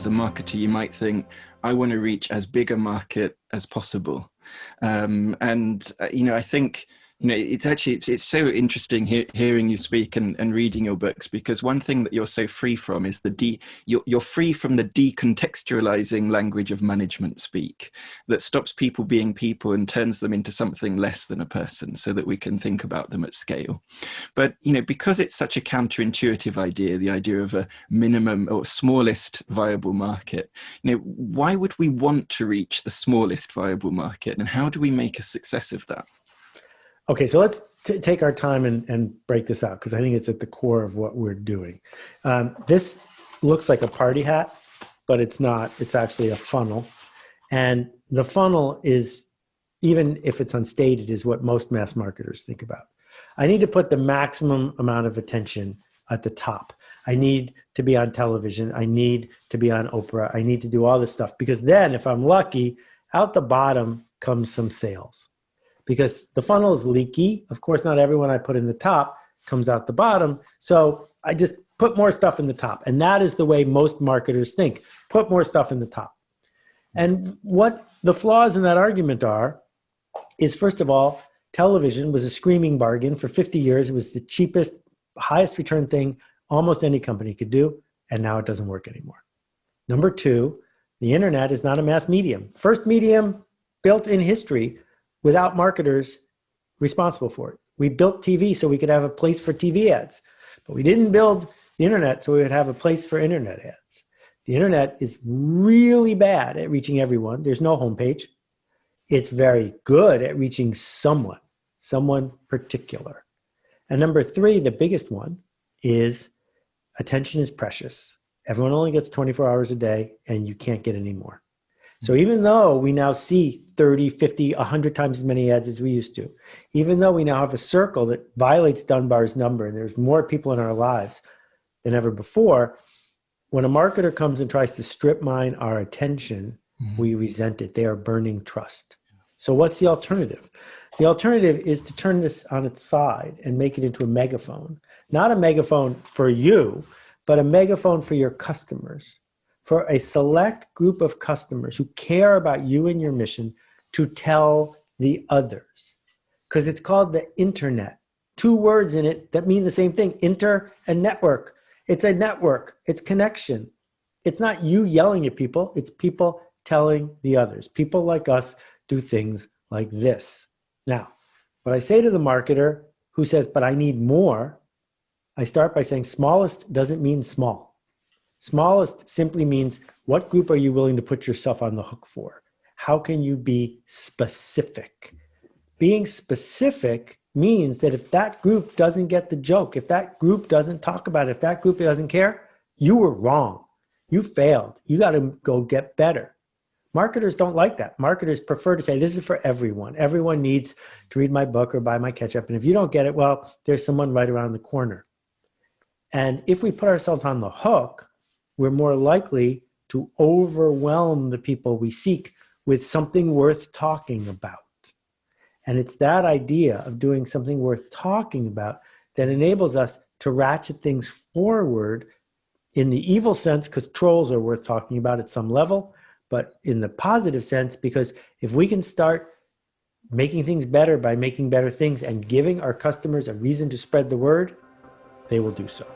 as a marketer, you might think, I want to reach as big a market as possible. I think, it's so interesting hearing you speak and reading your books, because one thing that you're so free from is you're free from the decontextualizing language of management speak that stops people being people and turns them into something less than a person so that we can think about them at scale. But, because it's such a counterintuitive idea, the idea of a minimum or smallest viable market, why would we want to reach the smallest viable market, and how do we make a success of that? Okay, so let's take our time and break this out, because I think it's at the core of what we're doing. This looks like a party hat, but it's not. It's actually a funnel. And the funnel is, even if it's unstated, is what most mass marketers think about. I need to put the maximum amount of attention at the top. I need to be on television. I need to be on Oprah. I need to do all this stuff, because then if I'm lucky, out the bottom comes some sales. Because the funnel is leaky. Of course, not everyone I put in the top comes out the bottom. So I just put more stuff in the top. And that is the way most marketers think. Put more stuff in the top. And what the flaws in that argument are is, first of all, television was a screaming bargain. For 50 years, it was the cheapest, highest return thing almost any company could do. And now it doesn't work anymore. Number two, the internet is not a mass medium. First medium built in history without marketers responsible for it. We built TV so we could have a place for TV ads, but we didn't build the internet so we would have a place for internet ads. The internet is really bad at reaching everyone. There's no homepage. It's very good at reaching someone particular. And number three, the biggest one, is attention is precious. Everyone only gets 24 hours a day, and you can't get any more. So even though we now see 30, 50, 100 times as many ads as we used to, even though we now have a circle that violates Dunbar's number, and there's more people in our lives than ever before, when a marketer comes and tries to strip mine our attention, we resent it. They are burning trust. So what's the alternative? The alternative is to turn this on its side and make it into a megaphone. Not a megaphone for you, but a megaphone for your customers. For a select group of customers who care about you and your mission, to tell the others. Because it's called the internet. Two words in it that mean the same thing, inter and network. It's a network, it's connection. It's not you yelling at people, it's people telling the others. People like us do things like this. Now, what I say to the marketer who says, but I need more, I start by saying smallest doesn't mean small. Smallest simply means, what group are you willing to put yourself on the hook for? How can you be specific? Being specific means that if that group doesn't get the joke, if that group doesn't talk about it, if that group doesn't care, you were wrong. You failed. You got to go get better. Marketers don't like that. Marketers prefer to say, this is for everyone. Everyone needs to read my book or buy my ketchup. And if you don't get it, well, there's someone right around the corner. And if we put ourselves on the hook, we're more likely to overwhelm the people we seek with something worth talking about. And it's that idea of doing something worth talking about that enables us to ratchet things forward in the evil sense, because trolls are worth talking about at some level, but in the positive sense, because if we can start making things better by making better things and giving our customers a reason to spread the word, they will do so.